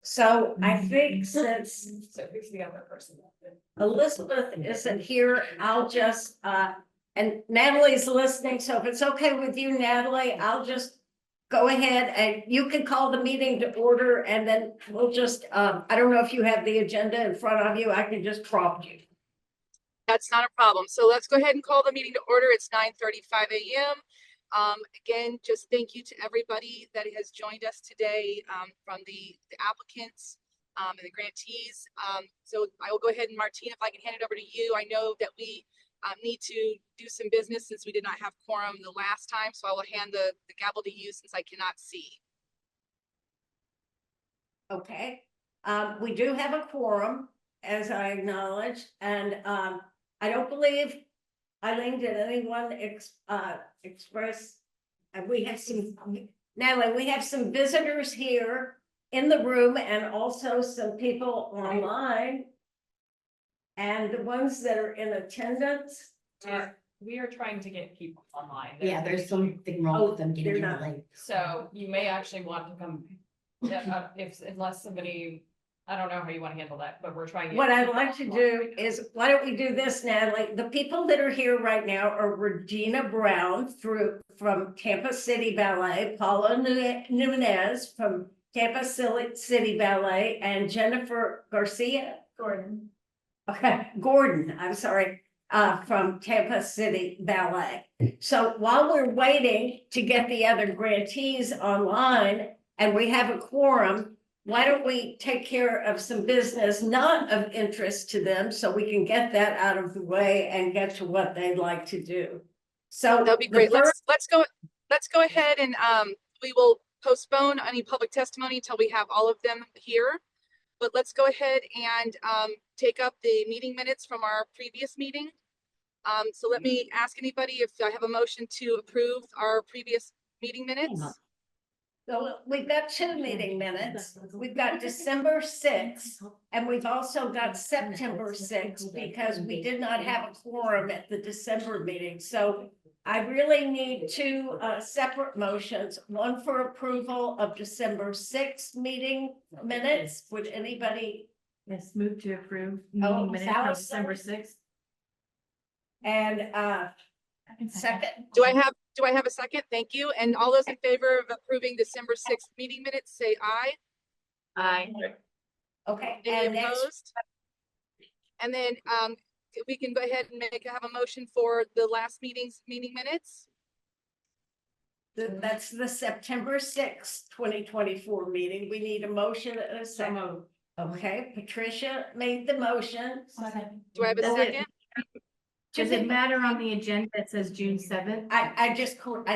So I think since So who's the other person? Elizabeth isn't here, I'll just, and Natalie's listening, so if it's okay with you, Natalie, I'll just go ahead and you can call the meeting to order and then we'll just, I don't know if you have the agenda in front of you, I can just prompt you. That's not a problem. So let's go ahead and call the meeting to order. It's 9:35 a.m. Again, just thank you to everybody that has joined us today, from the applicants and the grantees. So I will go ahead and Martina, if I can hand it over to you. I know that we need to do some business since we did not have quorum the last time. So I will hand the gavel to you since I cannot see. Okay, we do have a quorum, as I acknowledged, and I don't believe, Eileen, did anyone express, we have some, Natalie, we have some visitors here in the room and also some people online. And the ones that are in attendance are, We are trying to get people online. Yeah, there's something wrong with them getting in they're not. late. So you may actually want to come, unless somebody, I don't know how you want to handle that, but we're trying to. what I'd like to do is, why don't we do this, Natalie? The people that are here right now are Regina Brown from Tampa City Ballet, Paula Nunez from Tampa City Ballet, and Jennifer Gordon, I'm sorry, from Tampa City Ballet. So while we're waiting to get the other grantees online and we have a quorum, why don't we take care of some business not of interest to them so we can get that out of the way and get to what they'd like to do. So That'd be great. Let's go ahead and we will postpone any public testimony until we have all of them here. But let's go ahead and take up the meeting minutes from our previous meeting. So let me ask anybody if I have a motion to approve our previous meeting minutes. So we've got two meeting minutes. We've got December 6th, and we've also got September 6th because we did not have a quorum at the December meeting. So I really need two separate motions, one for approval of December 6th meeting minutes. Would anybody? Yes, move to approve Oh, meeting minutes from Allison? December 6th. And second, Do I have a second? Thank you. And all those in favor of approving December 6th meeting minutes, say aye. Aye. okay, Any and next, opposed? And then we can go ahead and have a motion for the last meeting's meeting minutes. that's the September 6th, 2024 meeting. We need a motion and a second. Okay, Patricia made the motion. Do I have a Does second? Does it matter on the agenda? It says June 7th. I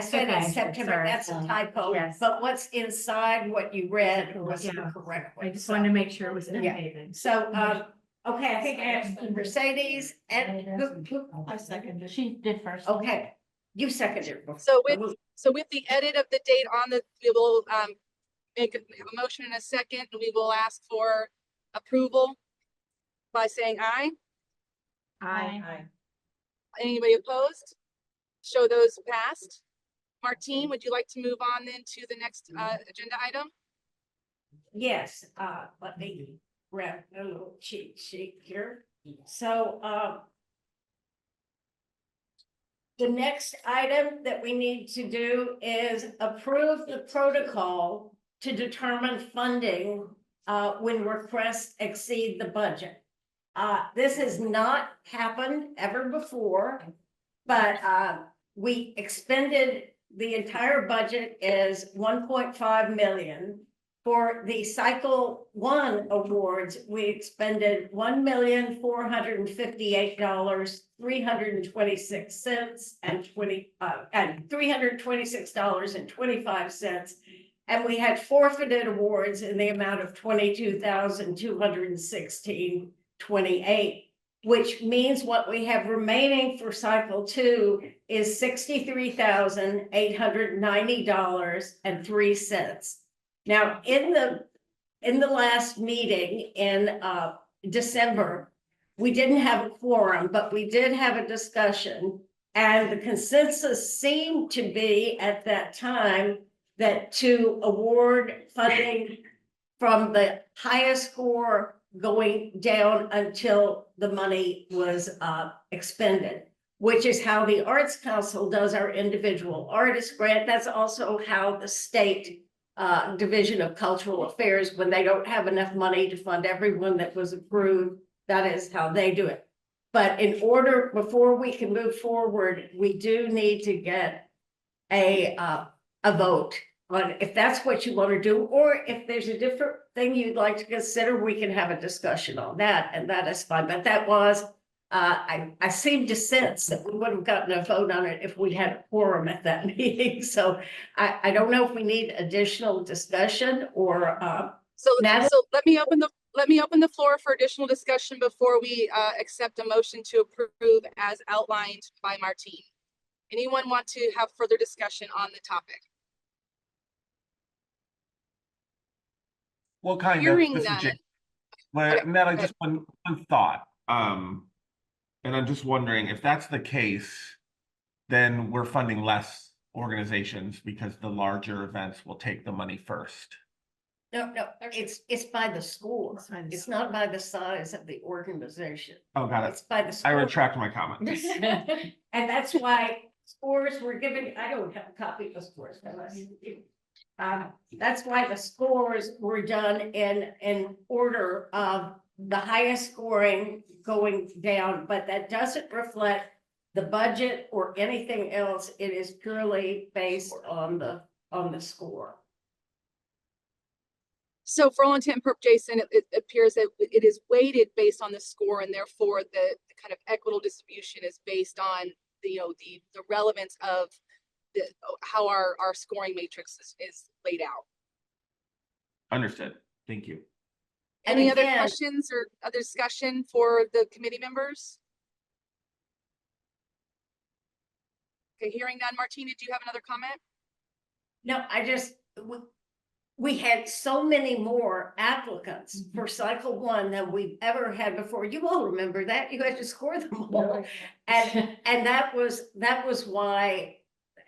said Okay, it's September, sorry. that's a typo, Yes. but what's inside what you read was the Yeah. correct I one. just wanted to make sure it was Yeah. updated. So, okay, I think I have Mercedes and I second. She did first. okay, you seconded. So with the edit of the date on the, we will make a motion in a second, and we will ask for approval by saying aye. Aye. Anybody opposed? Show those passed. Martine, would you like to move on then to the next agenda item? Yes, let me grab a little cheat sheet here. So, the next item that we need to do is approve the protocol to determine funding when requests exceed the budget. This has not happened ever before, but we expended the entire budget is 1.5 million. For the cycle 1 awards, we expended $1,458,326 and $326.25. And we had forfeited awards in the amount of $22,216.28, which means what we have remaining for cycle 2 is $63,890.03. Now, in the last meeting in December, we didn't have a quorum, but we did have a discussion, and the consensus seemed to be at that time that to award funding from the highest score going down until the money was expended, which is how the Arts Council does our individual artist grant. That's also how the state Division of Cultural Affairs, when they don't have enough money to fund everyone that was approved, that is how they do it. But in order, before we can move forward, we do need to get a vote on if that's what you want to do, or if there's a different thing you'd like to consider, we can have a discussion on that, and that is fine. But that was, I seem to sense that we would have gotten a vote on it if we had a quorum at that meeting. So I don't know if we need additional discussion or So, Natalie? so let me open the floor for additional discussion before we accept a motion to approve as outlined by Martine. Anyone want to have further discussion on the topic? Well, kind Hearing of. This is none. Jake. Well, Okay, Natalie, go just one thought. And I'm just wondering if that's the case, then we're funding less organizations because the larger events will take the money first. no, it's by the score. It's by the It's not by the size of the organization. Oh, got it. It's by the I score. retract my comment. And that's why scores were given, I don't have a copy of the scores. That's why the scores were done in order of the highest scoring going down, but that doesn't reflect the budget or anything else. It is purely based on the score. So for all intent and purpose, Jason, it appears that it is weighted based on the score, and therefore the kind of equitable distribution is based on the relevance of how our scoring matrix is laid out. Understood. Thank you. And Any other again- questions or other discussion for the committee members? Okay, hearing none. Martina, do you have another comment? No, we had so many more applicants for cycle one than we've ever had before. You all remember that? You had to score them all. And that was why,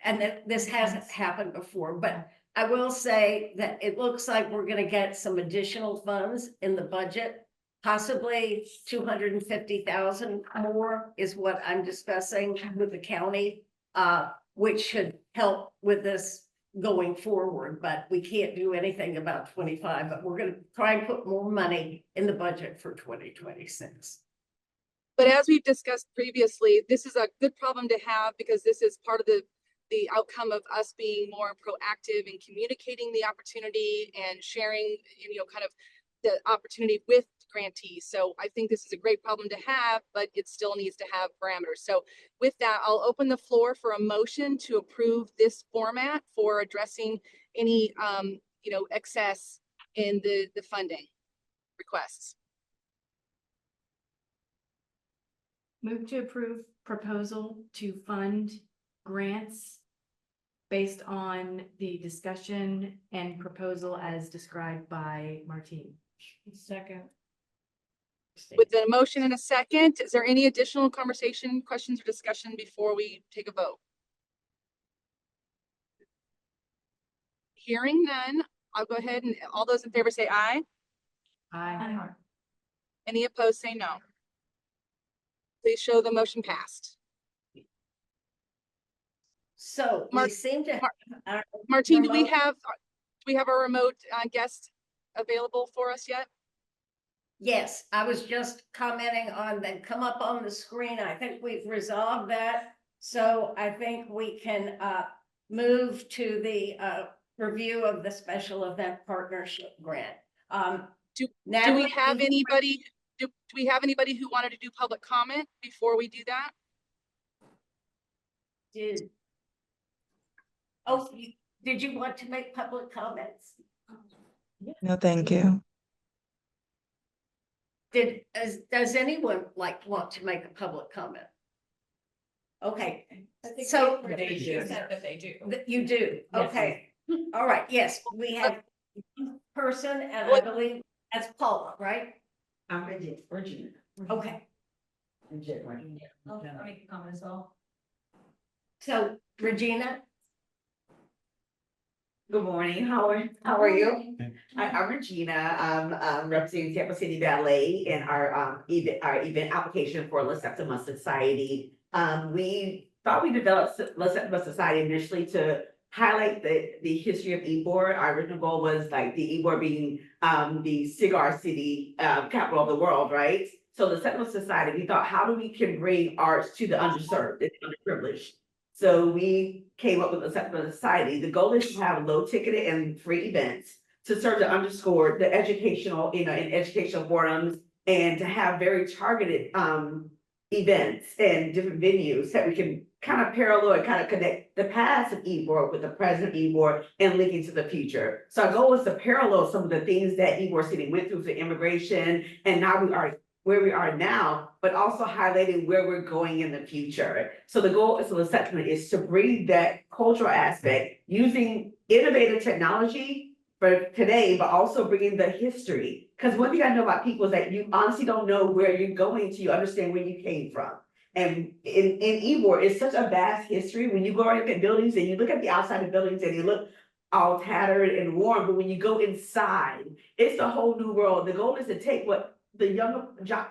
and that this hasn't happened before, but I will say that it looks like we're gonna get some additional funds in the budget. Possibly 250,000 more is what I'm discussing with the county, which should help with this going forward, but we can't do anything about 25, but we're gonna try and put more money in the budget for 2026. But as we've discussed previously, this is a good problem to have because this is part of the outcome of us being more proactive in communicating the opportunity and sharing, kind of the opportunity with grantees. So I think this is a great problem to have, but it still needs to have parameters. So with that, I'll open the floor for a motion to approve this format for addressing any, excess in the funding requests. Move to approve proposal to fund grants based on the discussion and proposal as described by Martine. Second. With the motion in a second, is there any additional conversation, questions, or discussion before we take a vote? Hearing none, I'll go ahead and all those in favor say aye. Aye. Any opposed say no. Please show the motion passed. So we seem to. have Martine, do we remote- have our remote guest available for us yet? Yes, I was just commenting on that come up on the screen. I think we've resolved that. So I think we can move to the review of the special event partnership grant. Do Natalie, we have anybody? Do we have anybody who wanted to do public comment before we do that? Did you want to make public comments? No, thank you. Does anyone want to make a public comment? Okay, so That they do. you do, okay, all right, yes, we have one person, and I believe that's Paula, right? I'm Regina. Okay, I'll make a comment as well. so Regina, Good morning, how are you? I'm Regina, I'm representing Tampa City Ballet in our event application for Let's Septima Society. We thought we developed Let's Septima Society initially to highlight the history of Ybor. Our original goal was like the Ybor being the cigar city capital of the world, right? So the Septima Society, we thought, how do we can bring arts to the underserved and underprivileged? So we came up with a Septima Society. The goal is to have low ticketed and free events to serve to underscore the educational, in educational forums, and to have very targeted events and different venues that we can kind of parallel and kind of connect the past of Ybor with the present of Ybor and linking to the future. So our goal is to parallel some of the things that Ybor City went through for immigration, and now we are where we are now, but also highlighting where we're going in the future. So the goal is, so the settlement is to bring that cultural aspect using innovative technology for today, but also bringing the history. Because one thing I know about people is that you honestly don't know where you're going till you understand where you came from. And in Ybor, it's such a vast history. When you go around at buildings and you look at the outside of buildings and they look all tattered and worn, but when you go inside, it's a whole new world. The goal is to take what the younger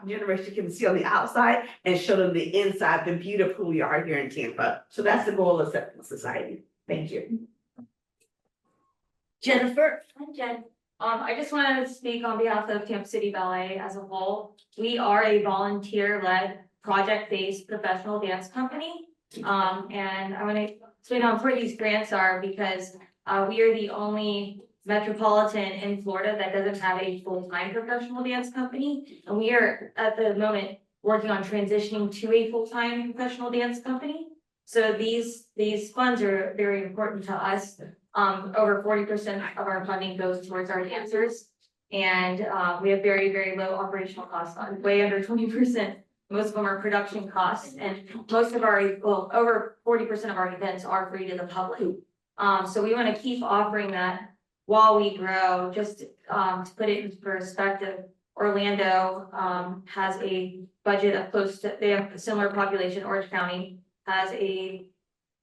generation can see on the outside and show them the inside, the beauty of who we are here in Tampa. So that's the goal of Septima Society. Thank you. Jennifer? Hi, Jen. I just want to speak on behalf of Tampa City Ballet as a whole. We are a volunteer-led, project-based professional dance company. And I want to explain how important these grants are because we are the only metropolitan in Florida that doesn't have a full-time professional dance company. And we are at the moment working on transitioning to a full-time professional dance company. So these funds are very important to us. Over 40% of our funding goes towards our dancers. And we have very, very low operational costs, on way under 20%. Most of them are production costs, and most of our, well, over 40% of our events are free to the public. So we want to keep offering that while we grow. Just to put it into perspective, Orlando has a budget of close to, they have a similar population. Orange County has a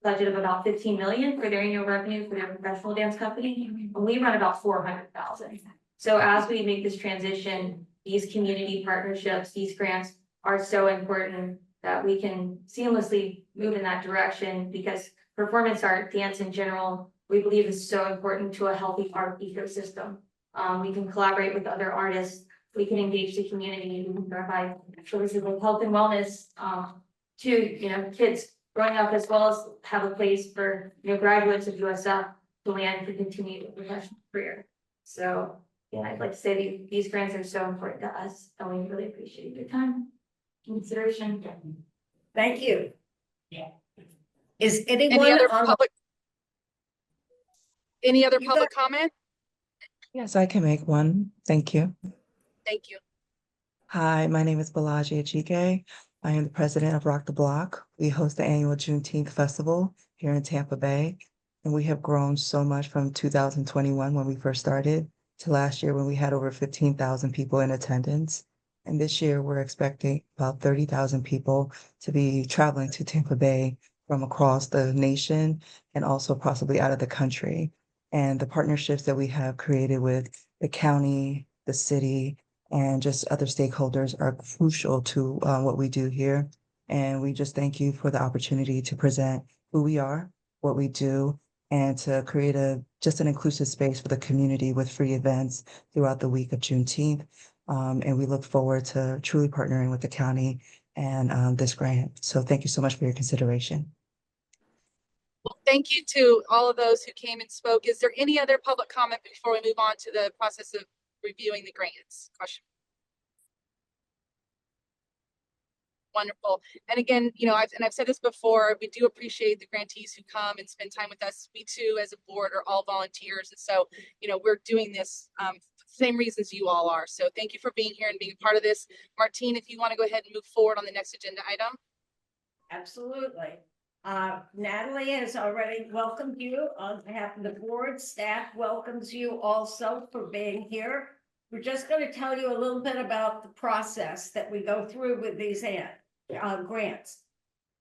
budget of about 15 million for their annual revenue for their professional dance company, and we run about 400,000. So as we make this transition, these community partnerships, these grants are so important that we can seamlessly move in that direction, because performance art, dance in general, we believe is so important to a healthy art ecosystem. We can collaborate with other artists, we can engage the community, we can provide services like health and wellness to kids growing up, as well as have a place for graduates of USF to land to continue their professional career. So yeah, I'd like to say these grants are so important to us, and we really appreciate your time and consideration. Thank you. Yeah. Is Any anyone other on? public You public comment? Yes, I can make one. Thank you. Thank you. Hi, my name is Balaji Achike. I am the president of Rock the Block. We host the annual Juneteenth Festival here in Tampa Bay, and we have grown so much from 2021 when we first started to last year when we had over 15,000 people in attendance. And this year we're expecting about 30,000 people to be traveling to Tampa Bay from across the nation and also possibly out of the country. And the partnerships that we have created with the county, the city, and just other stakeholders are crucial to what we do here. And we just thank you for the opportunity to present who we are, what we do, and to create just an inclusive space for the community with free events throughout the week of Juneteenth. And we look forward to truly partnering with the county and this grant. So thank you so much for your consideration. Well, thank you to all of those who came and spoke. Is there any other public comment before we move on to the process of reviewing the grants? Question. Wonderful. And again, I've said this before, we do appreciate the grantees who come and spend time with us. We too, as a board, are all volunteers. And so, we're doing this for the same reasons you all are. So thank you for being here and being a part of this. Martine, if you want to go ahead and move forward on the next agenda item. Absolutely. Natalie has already welcomed you on behalf of the board. Staff welcomes you also for being here. We're just going to tell you a little bit about the process that we go through with these grants.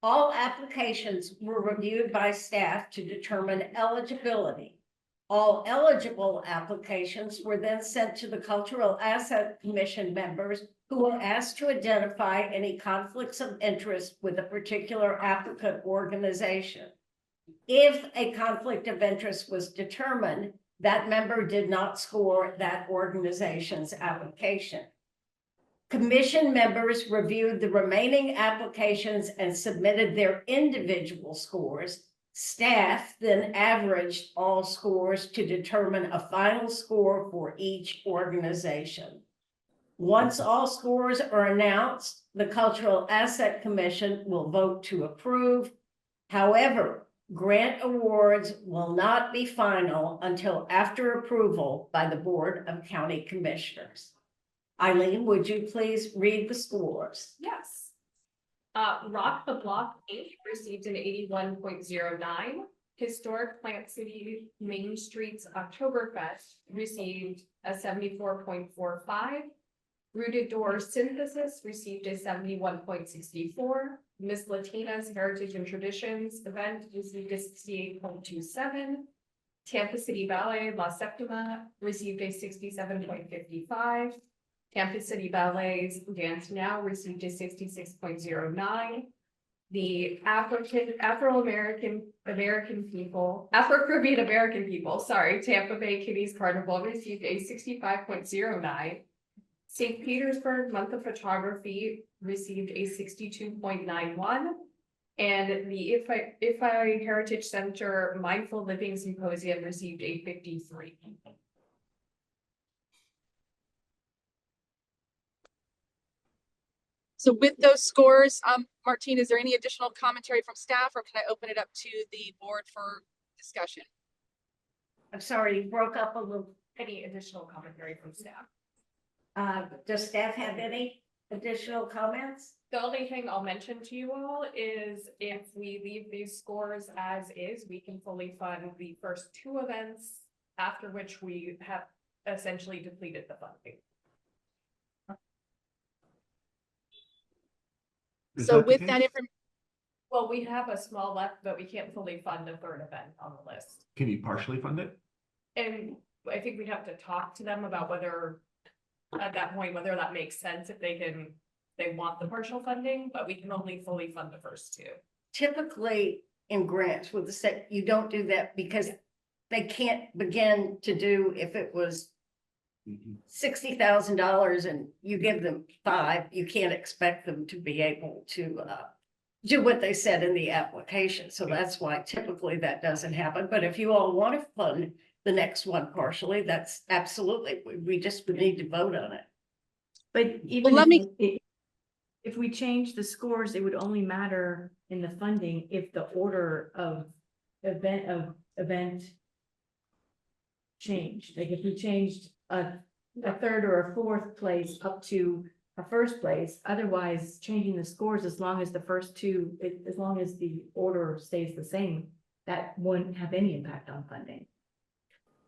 All applications were reviewed by staff to determine eligibility. All eligible applications were then sent to the Cultural Asset Commission members who were asked to identify any conflicts of interest with a particular applicant organization. If a conflict of interest was determined, that member did not score that organization's application. Commission members reviewed the remaining applications and submitted their individual scores. Staff then averaged all scores to determine a final score for each organization. Once all scores are announced, the Cultural Asset Commission will vote to approve. However, grant awards will not be final until after approval by the Board of County Commissioners. Eileen, would you please read the scores? Yes. Rock the Block Inc. received an 81.09. Historic Plant City Main Street's Oktoberfest received a 74.45. Rooted Door Synthesis received a 71.64. Miss Latina's Heritage and Traditions event received a 68.27. Tampa City Ballet La Septima received a 67.55. Tampa City Ballet's Dance Now received a 66.09. The Afro-Caribbean American people, sorry, Tampa Bay Kitties Carnival received a 65.09. St. Petersburg Month of Photography received a 62.91. And the IFI Heritage Center Mindful Living Symposium received a 53. So with those scores, Martine, is there any additional commentary from staff, or can I open it up to the board for discussion? I'm sorry, you broke up a little. Any additional commentary from staff? Does staff have any additional comments? The only thing I'll mention to you all is if we leave these scores as is, we can fully fund the first two events, after which we have essentially depleted the funding. So with that information, Well, we have a small left, but we can't fully fund a third event on the list. Can you partially fund it? And I think we have to talk to them about whether, at that point, whether that makes sense, if they want the partial funding, but we can only fully fund the first two. Typically in grants with the state, you don't do that because they can't begin to do, if it was $60,000 and you give them 5, you can't expect them to be able to do what they said in the application. So that's why typically that doesn't happen. But if you all want to fund the next one partially, that's absolutely, we just would need to vote on it. But even let me- if we change the scores, it would only matter in the funding if the order of event changed. Like if we changed a third or a fourth place up to a first place, otherwise changing the scores as long as the first two, as long as the order stays the same, that wouldn't have any impact on funding.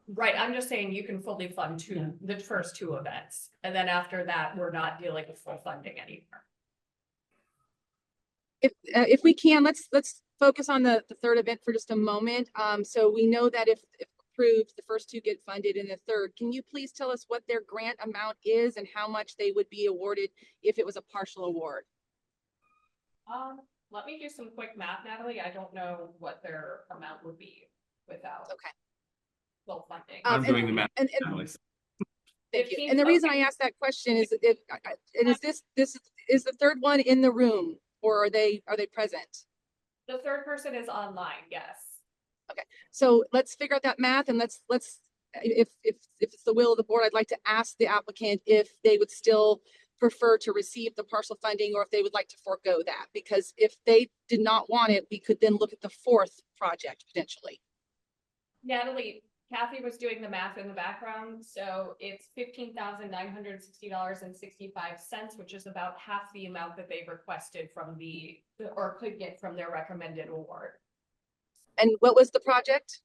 Right, I'm just saying you can fully fund the first two events, and then after that, we're not dealing with full funding anymore. if we can, let's focus on the third event for just a moment. So we know that if approved, the first two get funded in the third. Can you please tell us what their grant amount is and how much they would be awarded if it was a partial award? Let me do some quick math, Natalie. I don't know what their amount would be without full funding. I'm doing the math. And thank you. And the reason I asked that question is is the third one in the room, or are they present? The third person is online, yes. Okay, so let's figure out that math, and let's if it's the will of the board, I'd like to ask the applicant if they would still prefer to receive the partial funding, or if they would like to forego that, because if they did not want it, we could then look at the fourth project potentially. Natalie, Kathy was doing the math in the background, so it's $15,960.65, which is about half the amount that they requested from or could get from their recommended award. And what was the project?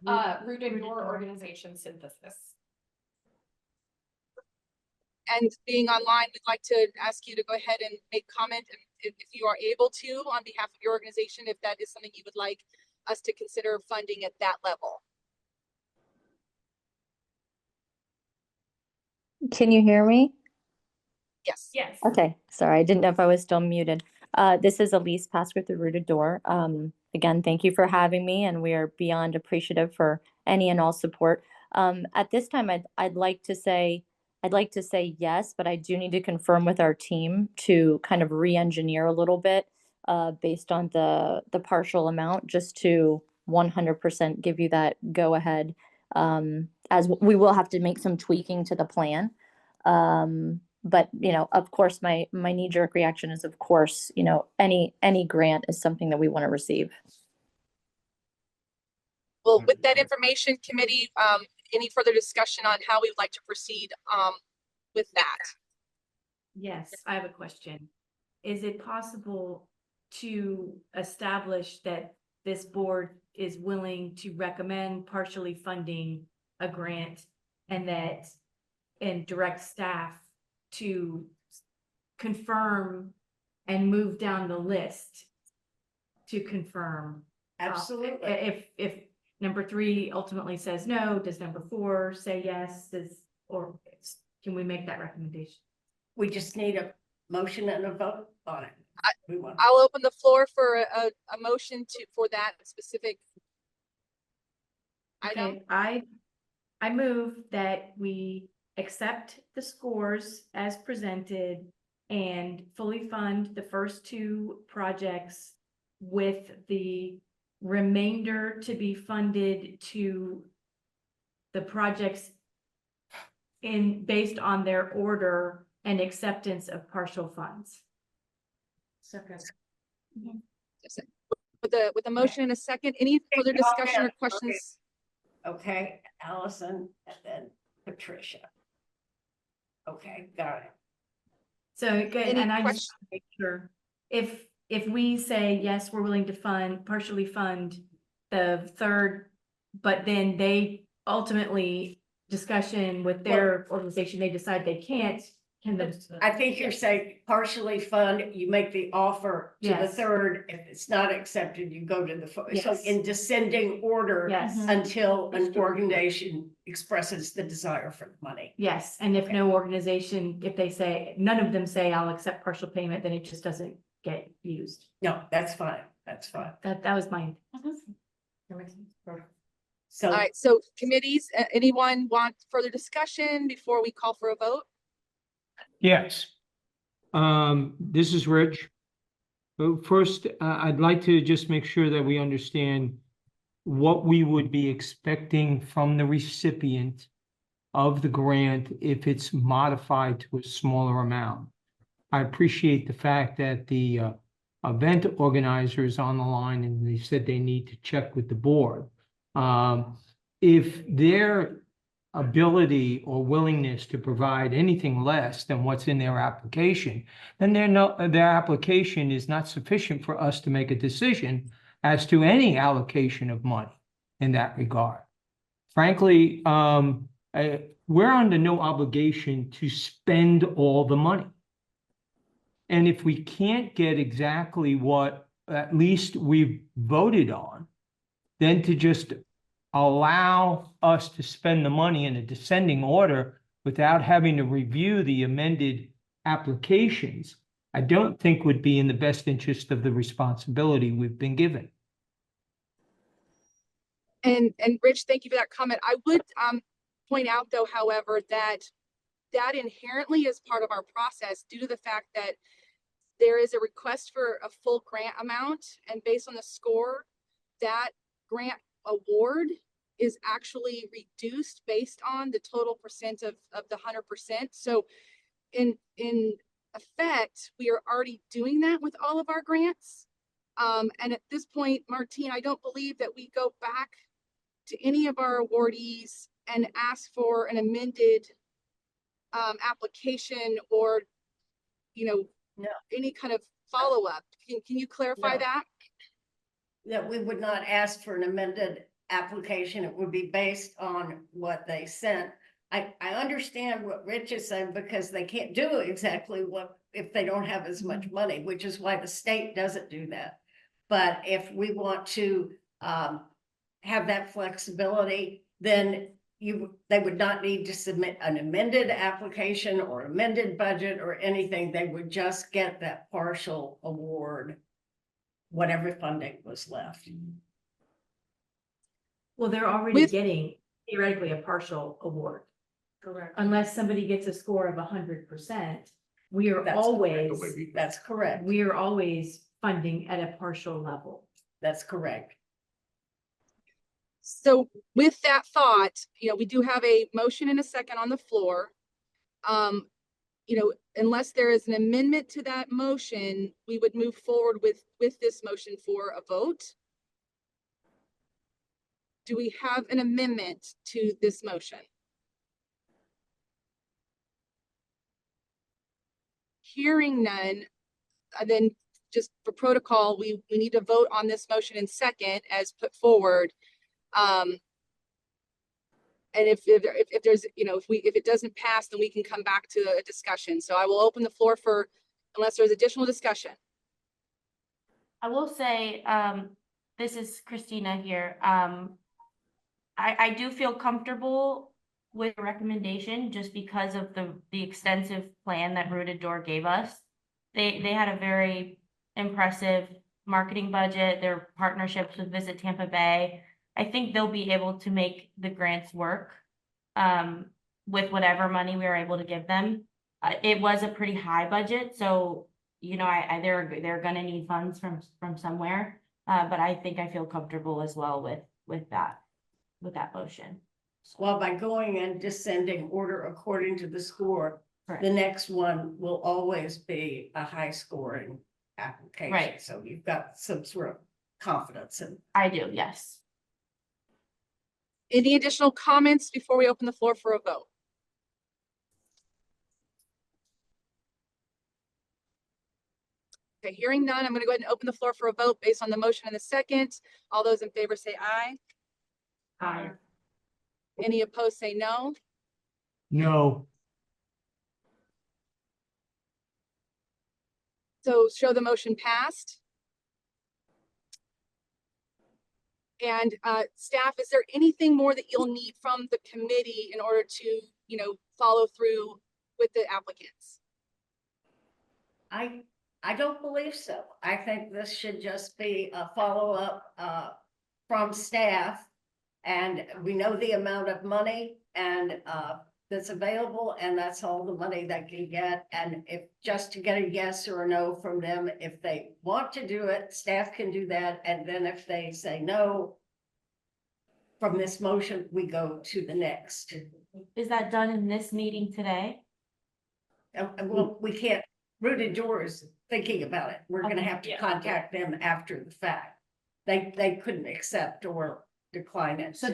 Root and Door Organization Synthesis. And being online, we'd like to ask you to go ahead and make comment, and if you are able to, on behalf of your organization, if that is something you would like us to consider funding at that level. Can you hear me? Yes. Yes. Okay, sorry, I didn't know if I was still muted. This is Elise Pascal through Rooted Door. Again, thank you for having me, and we are beyond appreciative for any and all support. At this time, I'd like to say yes, but I do need to confirm with our team to kind of re-engineer a little bit based on the partial amount, just to 100% give you that go ahead. As we will have to make some tweaking to the plan. But of course, my knee-jerk reaction is, of course, any grant is something that we want to receive. Well, with that information, committee, any further discussion on how we would like to proceed with that? Yes, I have a question. Is it possible to establish that this board is willing to recommend partially funding a grant and direct staff to confirm and move down the list to confirm? Absolutely. If number 3 ultimately says no, does number 4 say yes? Can we make that recommendation? We just need a motion and a vote on it. I'll open the floor for a motion for that specific item. Okay, I move that we accept the scores as presented and fully fund the first 2 projects, with the remainder to be funded to the projects based on their order and acceptance of partial funds. With a motion and a second, any further discussion or questions? Okay, Allison and then Patricia. Okay, got it. So good, Any and I just questions? want to make sure, if we say, yes, we're willing to partially fund the 3rd, but then they ultimately discussion with their organization, they decide they can't, I think you're saying partially fund, you make the offer to the Yes. 3rd. If it's not accepted, you go to the, so Yes. in descending order Yes, until an organization expresses the desire for the money. yes, and if no organization, if they say, none of them say I'll accept partial payment, then it just doesn't get used. No, that's fine. That's fine. That was my. So All right, so committees, anyone want further discussion before we call for a vote? Yes. This is Rich. First, I'd like to just make sure that we understand what we would be expecting from the recipient of the grant if it's modified to a smaller amount. I appreciate the fact that the event organizer is on the line and they said they need to check with the board. If their ability or willingness to provide anything less than what's in their application, then their application is not sufficient for us to make a decision as to any allocation of money in that regard. Frankly, we're under no obligation to spend all the money. And if we can't get exactly what at least we've voted on, then to just allow us to spend the money in a descending order without having to review the amended applications, I don't think would be in the best interest of the responsibility we've been given. And Rich, thank you for that comment. I would point out though, however, that inherently is part of our process due to the fact that there is a request for a full grant amount, and based on the score, that grant award is actually reduced based on the total percent of the 100%. So in effect, we are already doing that with all of our grants. And at this point, Martine, I don't believe that we go back to any of our awardees and ask for an amended application or, No. any kind of follow-up. Can you clarify No. that? that we would not ask for an amended application. It would be based on what they sent. I understand what Rich is saying, because they can't do exactly what if they don't have as much money, which is why the state doesn't do that. But if we want to have that flexibility, then they would not need to submit an amended application or amended budget or anything. They would just get that partial award, whatever funding was left. Well, they're already With- getting theoretically a partial award. Correct. Unless somebody gets a score of 100%, we are That's always, That's correct. we are always funding at a partial level. That's correct. So with that thought, we do have a motion and a second on the floor. Unless there is an amendment to that motion, we would move forward with this motion for a vote. Do we have an amendment to this motion? Hearing none, then just for protocol, we need to vote on this motion in second as put forward. And if there's, if it doesn't pass, then we can come back to a discussion. So I will open the floor for, unless there's additional discussion. I will say, this is Christina here. I do feel comfortable with the recommendation just because of the extensive plan that Rooted Door gave us. They had a very impressive marketing budget, their partnerships with Visit Tampa Bay. I think they'll be able to make the grants work with whatever money we are able to give them. It was a pretty high budget, so they're gonna need funds from somewhere. But I think I feel comfortable as well with that motion. Well, by going in descending order according to the score, Correct. the next one will always be a high scoring application. Right. So you've got some sort of confidence in. I do, yes. Any additional comments before we open the floor for a vote? Okay, hearing none, I'm going to go ahead and open the floor for a vote based on the motion in the second. All those in favor say aye. Aye. Any opposed say no. No. So show the motion passed. And staff, is there anything more that you'll need from the committee in order to, follow through with the applicants? I don't believe so. I think this should just be a follow-up from staff. And we know the amount of money and that's available, and that's all the money they can get. And if just to get a yes or a no from them, if they want to do it, staff can do that. And then if they say no from this motion, we go to the next. Is that done in this meeting today? Well, we can't, Rooted Doors thinking about it. We're gonna Okay, have to yeah. contact them after the fact. They couldn't accept or decline it. So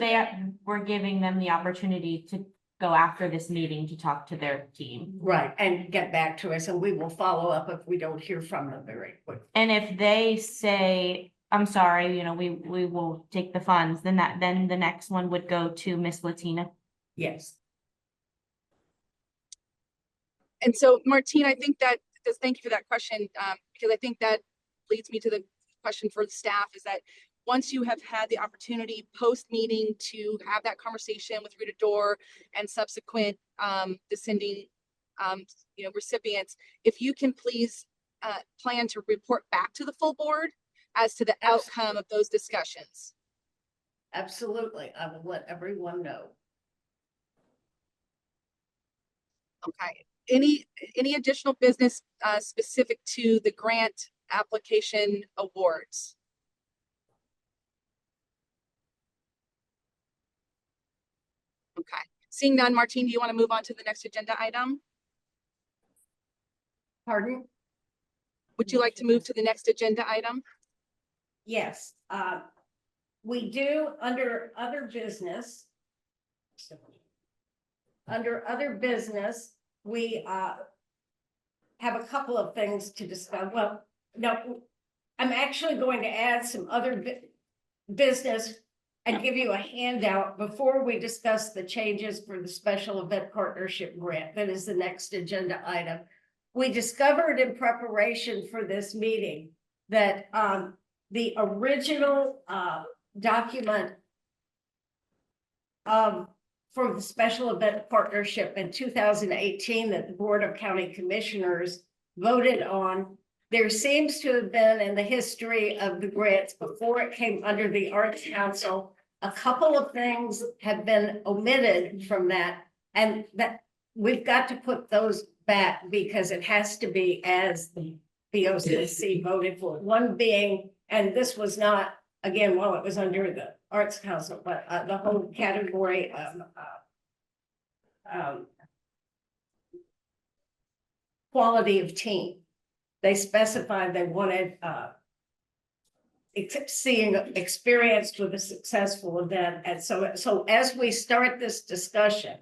we're giving them the opportunity to go after this meeting to talk to their team. Right, and get back to us, and we will follow up if we don't hear from them very quickly. And if they say, I'm sorry, we will take the funds, then the next one would go to Miss Latina. Yes. And so Martine, I think that, thank you for that question, because I think that leads me to the question for the staff is that once you have had the opportunity post-meeting to have that conversation with Rooted Door and subsequent descending recipients, if you can please plan to report back to the full board as to the outcome of those discussions. Absolutely. I will let everyone know. Okay. Any additional business specific to the grant application awards? Okay, seeing none, Martine, do you want to move on to the next agenda item? Pardon? Would you like to move to the next agenda item? Yes, we do under other business. Under other business, we have a couple of things to discuss. Well, no, I'm actually going to add some other business and give you a handout before we discuss the changes for the special event partnership grant. That is the next agenda item. We discovered in preparation for this meeting that the original document of for the special event partnership in 2018 that the Board of County Commissioners voted on, there seems to have been in the history of the grants before it came under the Arts Council, a couple of things have been omitted from that, and that we've got to put those back because it has to be as the BOCC voted for. One being, and this was not, again, while it was under the Arts Council, but the whole category of quality of team. They specified they wanted seeing experience with a successful event. And so as we start this discussion,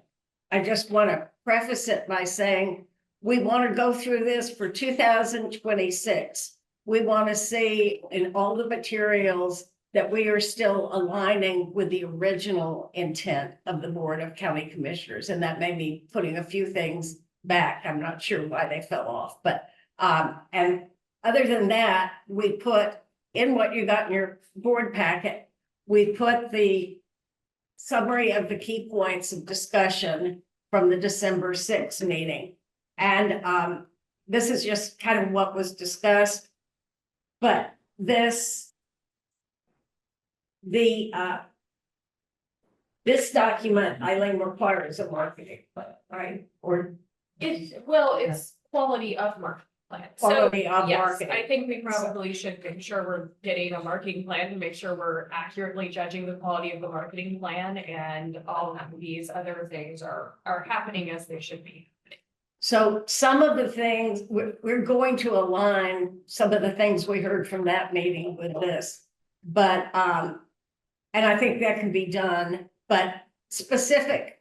I just want to preface it by saying we want to go through this for 2026. We want to see in all the materials that we are still aligning with the original intent of the Board of County Commissioners. And that may be putting a few things back. I'm not sure why they fell off, but and other than that, we put in what you got in your board packet, we put the summary of the key points of discussion from the December 6th meeting. And this is just kind of what was discussed, but this document, Eileen, requires a marketing plan, right? Or It's quality of marketing plan. quality of Yes, marketing. I think we probably should make sure we're getting a marketing plan to make sure we're accurately judging the quality of the marketing plan, and all of these other things are happening as they should be. So some of the things, we're going to align some of the things we heard from that meeting with this. But, and I think that can be done, but specific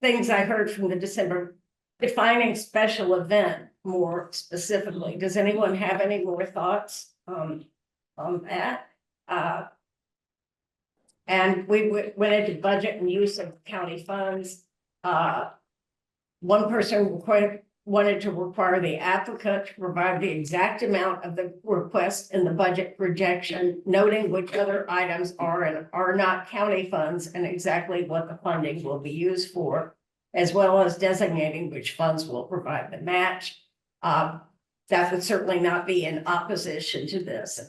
things I heard from the December, defining special event more specifically. Does anyone have any more thoughts on that? And we went into budget and use of county funds. One person wanted to require the applicant to provide the exact amount of the request in the budget projection, noting which other items are and are not county funds and exactly what the funding will be used for, as well as designating which funds will provide the match. That would certainly not be in opposition to this.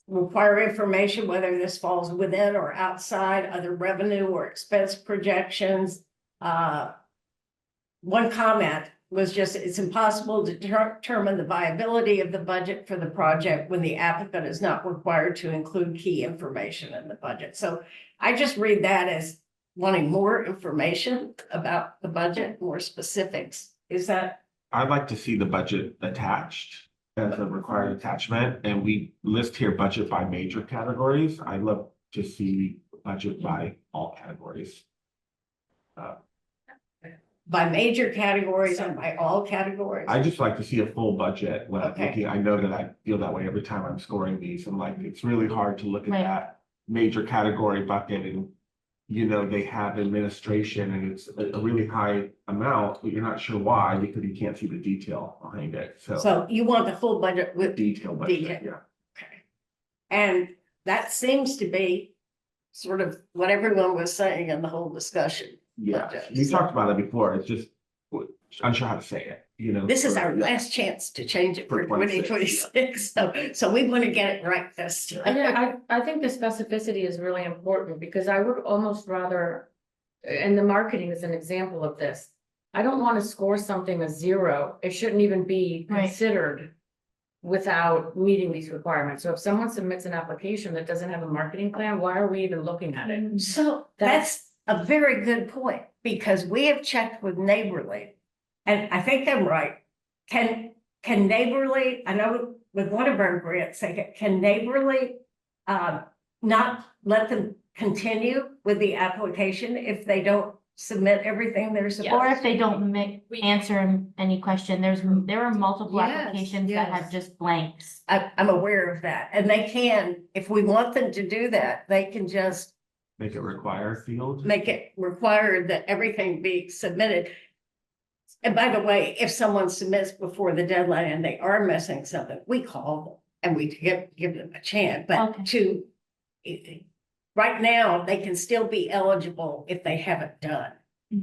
Require information whether this falls within or outside other revenue or expense projections. One comment was just, it's impossible to determine the viability of the budget for the project when the applicant is not required to include key information in the budget. So I just read that as wanting more information about the budget, more specifics. Is that? I'd like to see the budget attached as a required attachment, and we list here budget by major categories. I'd love to see budget by all categories. By major categories and by all categories? I just like to see a full budget when I'm Okay. looking. I know that I feel that way every time I'm scoring these. I'm like, it's really hard to look at Right. that major category bucket and, you know, they have administration and it's a really high amount, but you're not sure why because you can't see the detail behind it. So you want the full budget with, Detail budget, Detail. yeah. okay. And that seems to be sort of what everyone was saying in the whole discussion. Yeah, Budget, we so- talked about it before. It's just unsure how to say it, you know. This is for- our last chance to change it for For 26, 2026, so we want to get it right this time. Yeah, I think the specificity is really important because I would almost rather, and the marketing is an example of this. I don't want to score something a 0. It shouldn't even be Right. considered without meeting these requirements. So if someone submits an application that doesn't have a marketing plan, why are we even looking at it? So that's a very good point, because we have checked with Neighborly, and I think I'm right. Can Neighborly, I know with one of our grants, can Neighborly not let them continue with the application if they don't submit everything they're supposed to? Or if they don't answer any question, there are multiple Yes, applications that yes. have just blanks. I'm aware of that, and they can, if we want them to do that, they can just Make it require field. make it required that everything be submitted. And by the way, if someone submits before the deadline and they are missing something, we call them and we give them a chance, but Okay. to Right now, they can still be eligible if they haven't done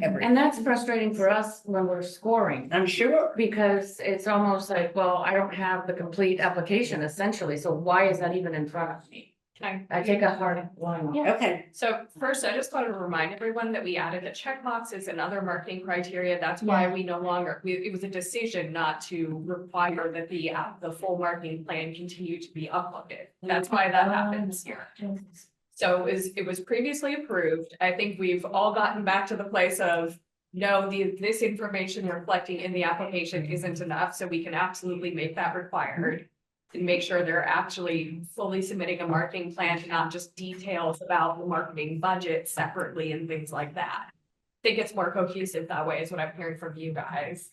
everything. And that's frustrating for us when we're scoring. I'm sure. Because it's almost like, well, I don't have the complete application essentially, so why is that even in front of me? I take a hard line. Okay, So first, I just wanted to remind everyone that we added the checkboxes and other marketing criteria. That's why we no longer, it was a decision not to require that the full marketing plan continue to be uploaded. That's why that happens here. So it was previously approved. I think we've all gotten back to the place of, no, this information reflecting in the application isn't enough, so we can absolutely make that required. And make sure they're actually fully submitting a marketing plan, not just details about the marketing budget separately and things like that. I think it's more cohesive that way is what I'm hearing from you guys.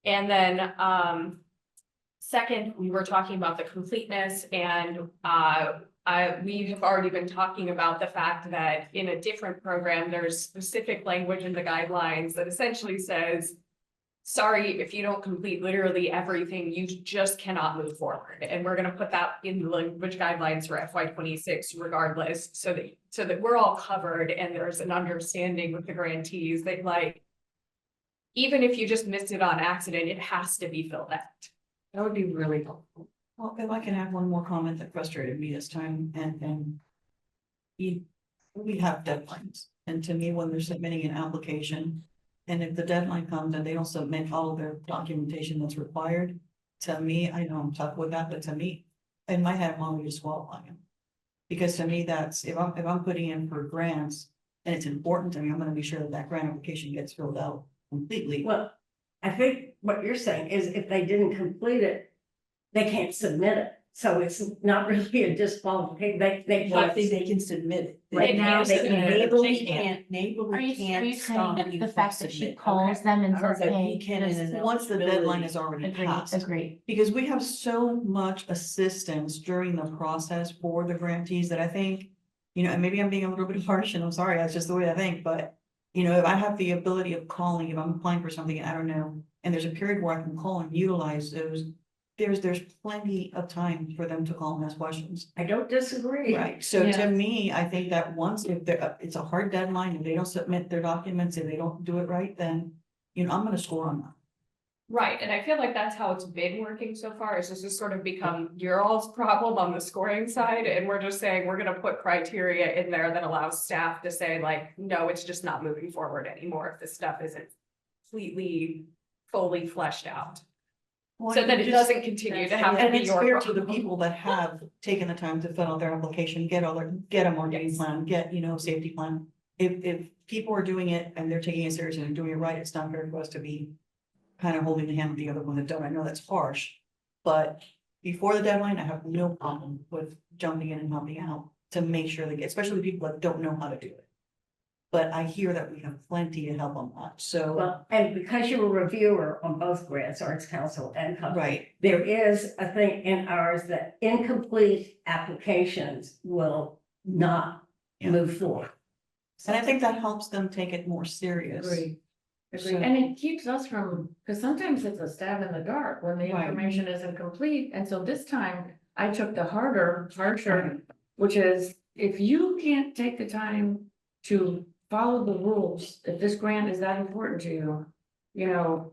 And then, second, we were talking about the completeness, and we have already been talking about the fact that in a different program, there's specific language in the guidelines that essentially says, sorry, if you don't complete literally everything, you just cannot move forward. And we're gonna put that in the language guidelines for FY 26 regardless, so that we're all covered and there's an understanding with the grantees that, like, even if you just missed it on accident, it has to be filled out. That would be really helpful. Well, if I can have one more comment that frustrated me this time, and we have deadlines, and to me, when they're submitting an application, and if the deadline comes and they don't submit all of their documentation that's required, to me, I know I'm tough with that, but to me, in my head, I'm always disqualifying them. Because to me, that's, if I'm putting in for grants, and it's important to me, I'm gonna be sure that that grant application gets filled out completely. well, I think what you're saying is if they didn't complete it, they can't submit it. So it's not really a disqualification, they Well, I can't. think they can submit it. Right now, they can Neighborly can't. Neighborly can't stop you The from fact that she submitting. calls them and says, But we hey, can, this- and then once the deadline is already agree, passed. agree. Because we have so much assistance during the process for the grantees that I think, you know, and maybe I'm being a little bit harsh, and I'm sorry, that's just the way I think, but. You know, if I have the ability of calling, if I'm applying for something, and I don't know, and there's a period where I can call and utilize those. There's plenty of time for them to call and ask questions. I don't disagree. Right, so Yeah. to me, I think that once, if they're, it's a hard deadline, if they don't submit their documents, if they don't do it right, then. You know, I'm gonna score on that. Right, and I feel like that's how it's been working so far, is this has sort of become your all's problem on the scoring side, and we're just saying, we're gonna put criteria in there that allows staff to say like, no, it's just not moving forward anymore if this stuff isn't completely, fully fleshed out. So that it doesn't continue to have to And be it's your fair to the problem. people that have taken the time to fill out their application, get a marketing plan, get, you know, safety plan. If people are doing it and they're taking it seriously and doing it right, it's not fair for us to be. Kind of holding the hand of the other one that don't. I know that's harsh, but before the deadline, I have no problem with jumping in and helping out to make sure they get, especially the people that don't know how to do it. But I hear that we have plenty to help on that, so. Well, and because you're a reviewer on both grants, Arts Council and company. Right, There is a thing in ours that incomplete applications will not Yeah. move forward. and I think that helps them take it more serious. Agree. So- And it keeps us from, because sometimes it's a stab in the dark when the Right. information isn't complete, and so this time I took the harsher, which is if you can't take the time to follow the rules, if this grant is that important to you, you know.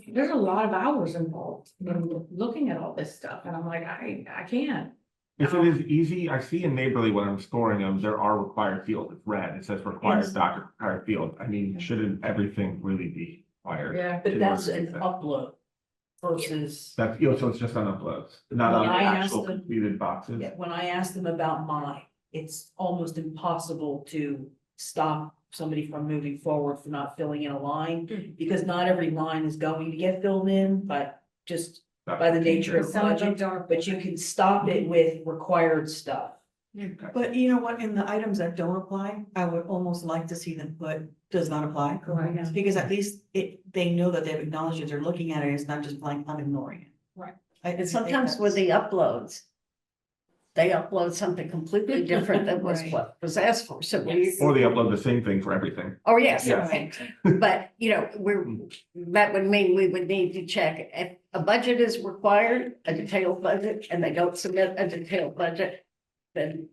There's a lot of hours involved in looking at all this stuff, and I'm like, I can't. If it is easy, I see in Neighborly when I'm scoring them, there are required fields. It's red. It says required Yes. document, required field. I mean, shouldn't everything really be required? Yeah. But in that's order to an do that? upload versus. That's, you know, so it's just on uploads, not on When the I asked actual them- completed boxes. Yeah, when I asked them about mine, it's almost impossible to stop somebody from moving forward for not filling in a line. Because not every line is going to get filled in, but just by the nature of Some of them budget, don't. but you can stop it with required stuff. But you know what, in the items that don't apply, I would almost like to see them put, does not apply. Correct. Because at least they know that they've acknowledged it, they're looking at it, it's not just blank, I'm ignoring it. Right. And sometimes with the uploads, they upload something completely different than was Right. what was asked for, so we. Or they upload the same thing for everything. Oh, yes, Yeah. okay. But, you know, that would mean we would need to check if a budget is required, a detailed budget, and they don't submit a detailed budget, then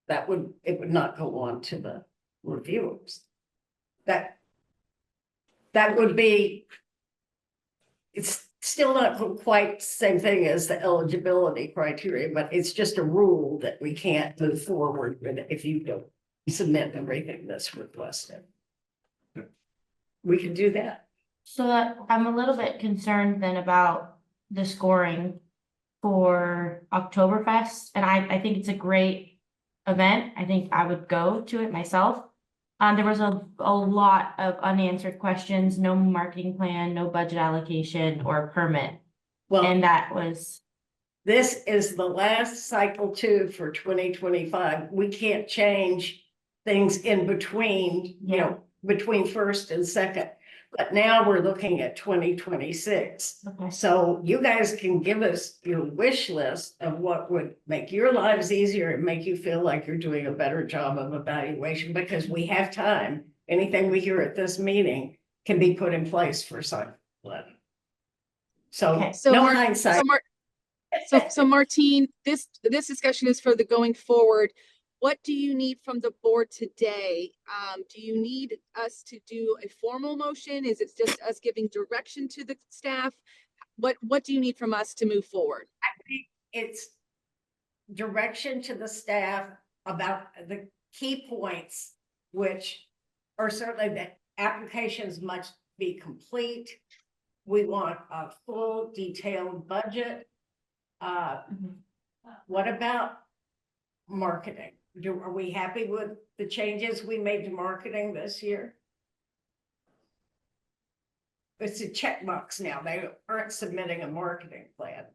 it would not go on to the reviewers. That would be, it's still not quite the same thing as the eligibility criteria, but it's just a rule that we can't move forward with it if you don't submit everything that's requested. We can do that. So that I'm a little bit concerned then about the scoring for Oktoberfest, and I think it's a great event. I think I would go to it myself. There was a lot of unanswered questions, no marketing plan, no budget allocation or permit. Well, And that was, this is the last cycle too for 2025. We can't change things in between, you know, between first and second. But now we're looking at 2026. okay, So you guys can give us your wish list of what would make your lives easier and make you feel like you're doing a better job of evaluation, because we have time. Anything we hear at this meeting can be put in place for cycle 11. So Okay. So no Mar- hindsight. So Martine, this discussion is for the going forward. What do you need from the board today? Do you need us to do a formal motion? Is it just us giving direction to the staff? What do you need from us to move forward? I think it's direction to the staff about the key points, which are certainly that applications must be complete. We want a full detailed budget. What about marketing? Are we happy with the changes we made to marketing this year? It's a checkbox now. They aren't submitting a marketing plan.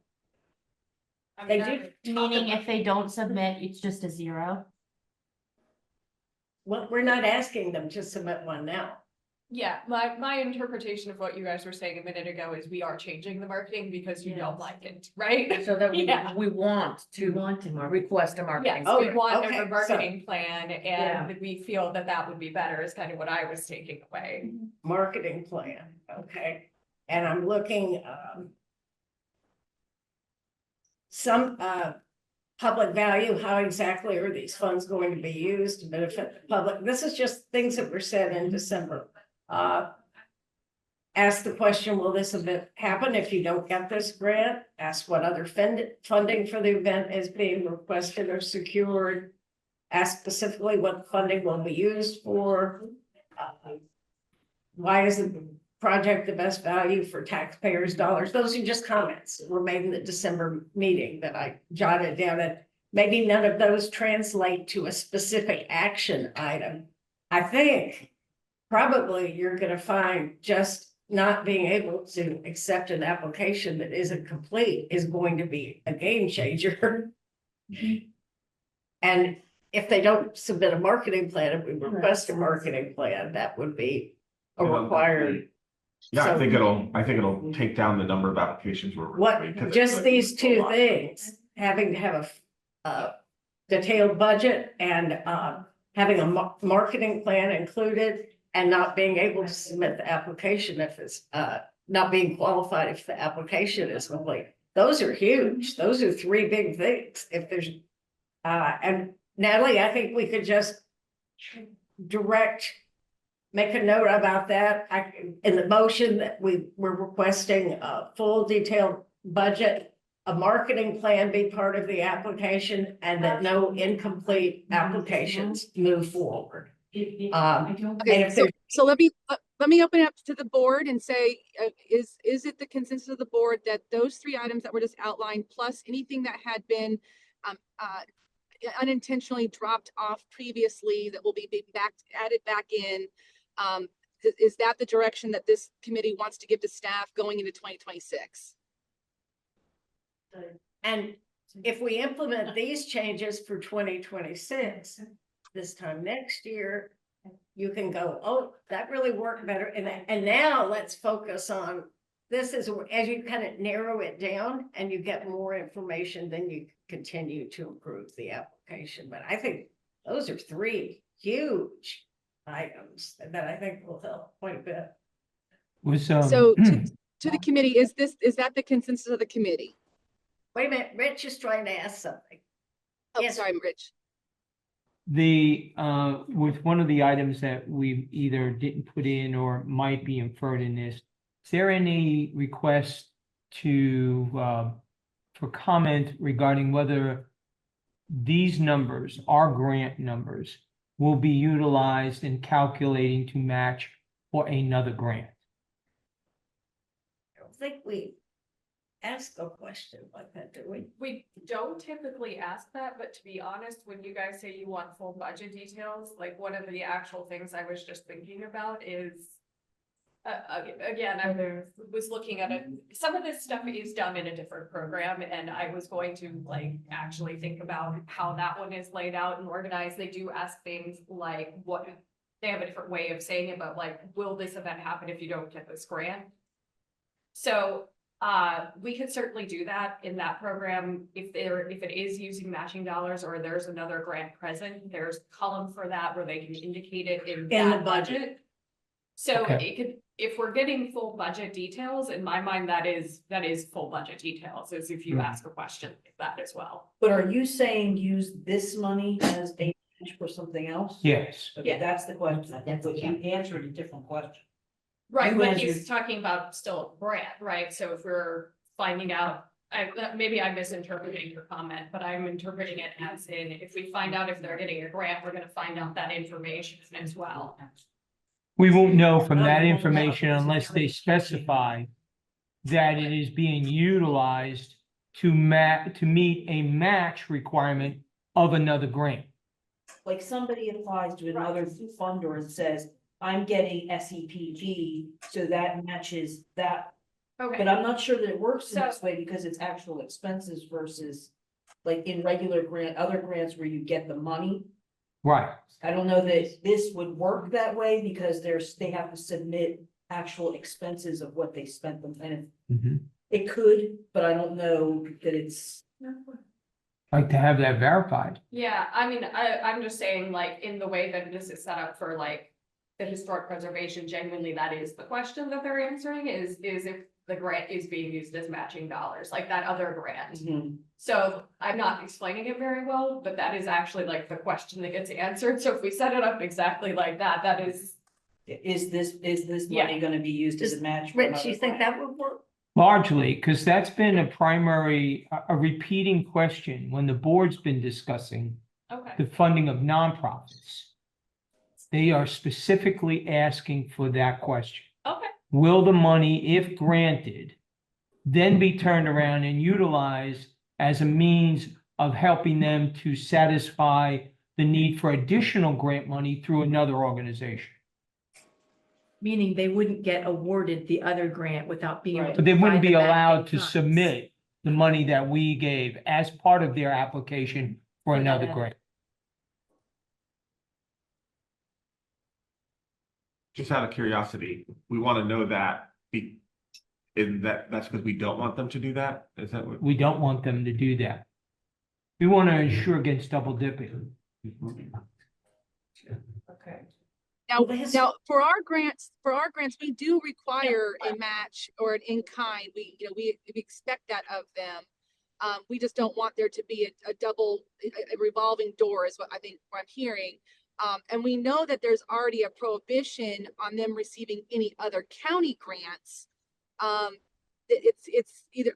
They do. meaning if they don't submit, it's just a 0. Well, we're not asking them to submit one now. Yeah, my interpretation of what you guys were saying a minute ago is we are changing the marketing because you don't like it, right? So that Yeah. we want you to want to market. request a marketing. Yes, we Okay, want okay, a so- marketing plan Yeah. and we feel that that would be better is kind of what I was taking away. Marketing plan, okay, and I'm looking, some, public value, how exactly are these funds going to be used to benefit the public? This is just things that were said in December. Ask the question, will this event happen if you don't get this grant? Ask what other funding for the event is being requested or secured. Ask specifically what funding will be used for. Why is the project the best value for taxpayers' dollars? Those are just comments that were made in the December meeting that I jotted down, and maybe none of those translate to a specific action item. I think probably you're gonna find just not being able to accept an application that isn't complete is going to be a game changer. And if they don't submit a marketing plan, if we request a marketing plan, that would be a required. Yeah, So- I think it'll take down the number of applications we're. What, because just it's these a two lot. things, having to have a detailed budget and having a marketing plan included, and not being able to submit the application if it's not being qualified if the application is complete. Those are huge. Those are 3 big things. If there's and Natalie, I think we could just make a note about that. In the motion that we're requesting a full detailed budget, a marketing plan be part of the application, and that no incomplete applications move forward. Okay, And if so let me open it up to the board and say, is it the consensus of the board that those 3 items that were just outlined, plus anything that had been unintentionally dropped off previously that will be added back in, is that the direction that this committee wants to give to staff going into 2026? And if we implement these changes for 2026, this time next year, you can go, oh, that really worked better. And now let's focus on, this is, as you kind of narrow it down and you get more information, then you continue to improve the application. But I think those are 3 huge items that I think will help quite a bit. Was, So to the committee, is that the consensus of the committee? Wait a minute, Rich is trying to ask something. Oh, Yes. sorry, Rich. with one of the items that we either didn't put in or might be inferred in this, is there any request to, for comment regarding whether these numbers, our grant numbers, will be utilized in calculating to match for another grant? I don't think we ask a question like that, do we? We don't typically ask that, but to be honest, when you guys say you want full budget details, like one of the actual things I was just thinking about is. Again, I was looking at it, some of this stuff is done in a different program, and I was going to like actually think about how that one is laid out and organized. They do ask things like what, they have a different way of saying it, but like, will this event happen if you don't get this grant? So we could certainly do that in that program if it is using matching dollars or there's another grant present, there's a column for that where they can indicate it in that the budget. So Okay. it could, if we're getting full budget details, in my mind, that is full budget details, is if you ask a question like that as well. But are you saying use this money as a match for something else? Yes. Okay, that's the question. But you answered a different question. Right, You but answered- he's talking about still a grant, right? So if we're finding out, maybe I'm misinterpreting your comment, but I'm interpreting it as in, if we find out if they're getting a grant, we're gonna find out that information as well. We won't know from that information unless they specify that it is being utilized to meet a match requirement of another grant. Like somebody applies to another funder and says, I'm getting SEPG, so that matches that. Okay, But I'm not sure that it works in So- this way because it's actual expenses versus like in regular grant, other grants where you get the money. Right. I don't know that this would work that way because they have to submit actual expenses of what they spent them, and it could, but I don't know that it's. Like to have that verified. yeah, I mean, I'm just saying, like, in the way that this is set up for like the historic preservation, genuinely, that is the question that they're answering, is if the grant is being used as matching dollars, like that other grant. So I'm not explaining it very well, but that is actually like the question that gets answered. So if we set it up exactly like that, that is. Is this Yeah. money gonna be used as a match? for Rich, another you think grant? that would work? Largely, because that's been a primary, a repeating question when the board's been discussing Okay. the funding of nonprofits. They are specifically asking for that question. Okay. Will the money, if granted, then be turned around and utilized as a means of helping them to satisfy the need for additional grant money through another organization? Meaning they wouldn't get awarded the other grant without being able Right. to. But they wouldn't provide be the matching allowed to funds. submit the money that we gave as part of their application for For another that. grant. Just out of curiosity, we want to know that that's because we don't want them to do that? Is that what? We don't want them to do that. We want to ensure against double dipping. Okay. Now, for our grants, we do require a match or an in-kind. We expect that of them. We just don't want there to be a revolving door is what I think what I'm hearing. And we know that there's already a prohibition on them receiving any other county grants. It's either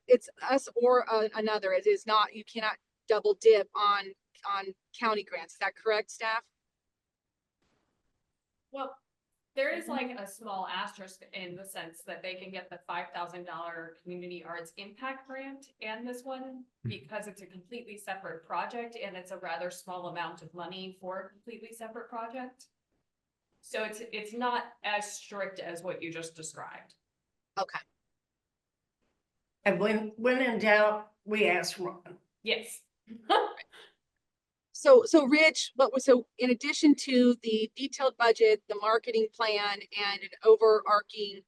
us or another. It is not, you cannot double dip on county grants. Is that correct, staff? Well, there is like a small asterisk in the sense that they can get the $5,000 Community Arts Impact Grant and this one because it's a completely separate project and it's a rather small amount of money for a completely separate project. So it's not as strict as what you just described. Okay. And when in doubt, we ask Ron. Yes. So Rich, so in addition to the detailed budget, the marketing plan, and an overarching,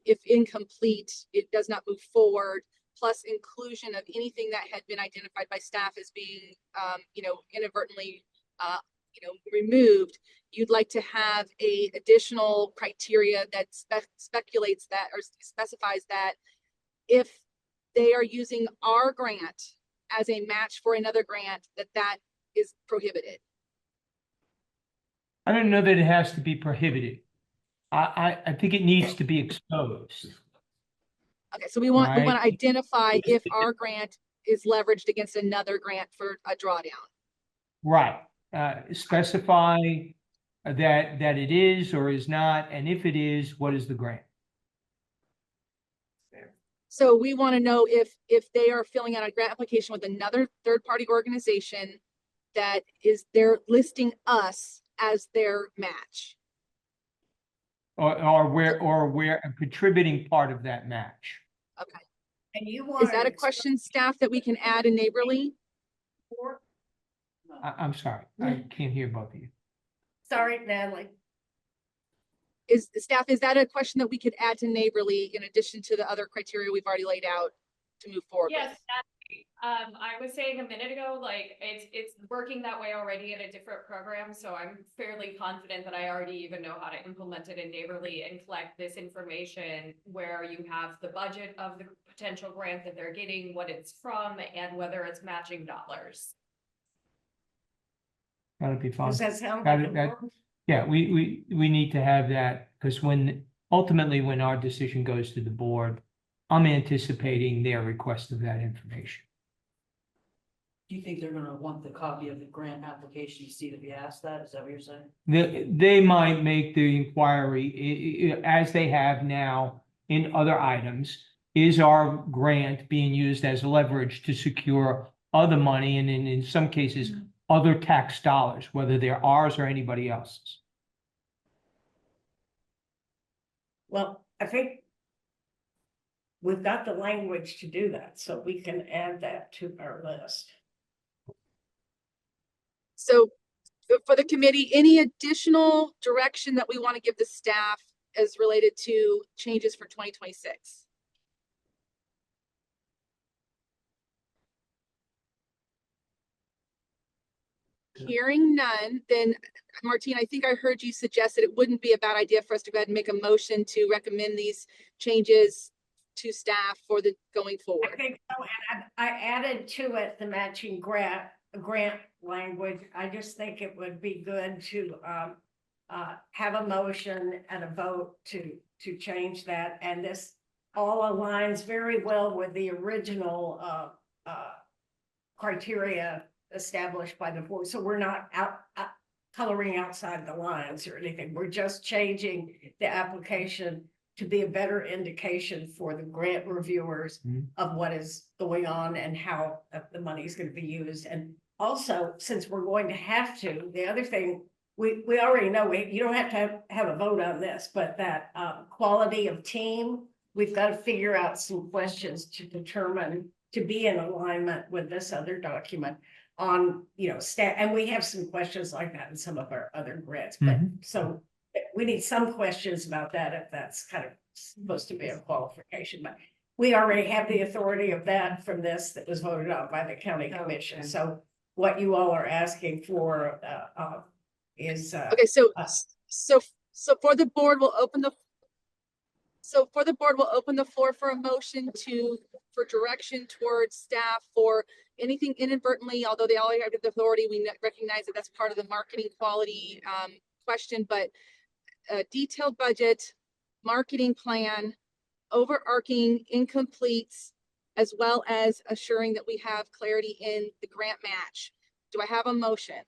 if incomplete, it does not move forward, plus inclusion of anything that had been identified by staff as being, inadvertently, removed, you'd like to have a additional criteria that speculates that or specifies that if they are using our grant as a match for another grant, that is prohibited. I don't know that it has to be prohibited. I think it needs to be exposed. Okay, so we want to Right. identify if our grant is leveraged against another grant for a drawdown. Right, specify that it is or is not, and if it is, what is the grant? So we want to know if they are filling out a grant application with another third-party organization that is, they're listing us as their match. Or we're a contributing part of that match. Okay, And you want. is that a question, staff, that we can add in Neighborly? I'm sorry, I can't hear both of you. Sorry, Natalie. Is that a question that we could add to Neighborly in addition to the other criteria we've already laid out to move forward with? Yes, I was saying a minute ago, like, it's working that way already in a different program, so I'm fairly confident that I already even know how to implement it in Neighborly and collect this information where you have the budget of the potential grant that they're getting, what it's from, and whether it's matching dollars. That'd be fine. Does that sound Got like it, a that- work? Yeah, we need to have that, because ultimately, when our decision goes to the board, I'm anticipating their request of that information. Do you think they're gonna want the copy of the grant application to see to be asked that? Is that what you're saying? They might make the inquiry, as they have now in other items, is our grant being used as leverage to secure other money, and in some cases, other tax dollars, whether they're ours or anybody else's? Well, I think we've got the language to do that, so we can add that to our list. So for the committee, any additional direction that we want to give the staff as related to changes for 2026? Hearing none, then Martine, I think I heard you suggest that it wouldn't be a bad idea for us to go ahead and make a motion to recommend these changes to staff for the going I forward. think so, and I added to it the matching grant language. I just think it would be good to have a motion and a vote to change that, and this all aligns very well with the original criteria established by the board. So we're not out coloring outside the lines or anything. We're just changing the application to be a better indication for the grant reviewers of what is going on and how the money is going to be used. And also, since we're going to have to, the other thing, we already know, you don't have to have a vote on this, but that quality of team, we've got to figure out some questions to determine, to be in alignment with this other document on, staff. And we have some questions like that in some of our other grants, but so we need some questions about that if that's kind of supposed to be a qualification, but we already have the authority of that from this that was voted on by the county commission. So what you all are asking for is Okay, so for the board, we'll open the floor for a motion for direction towards staff for anything inadvertently, although they all have the authority, we recognize that that's part of the marketing quality question, but a detailed budget, marketing plan, overarching incompletes, as well as assuring that we have clarity in the grant match. Do I have a motion?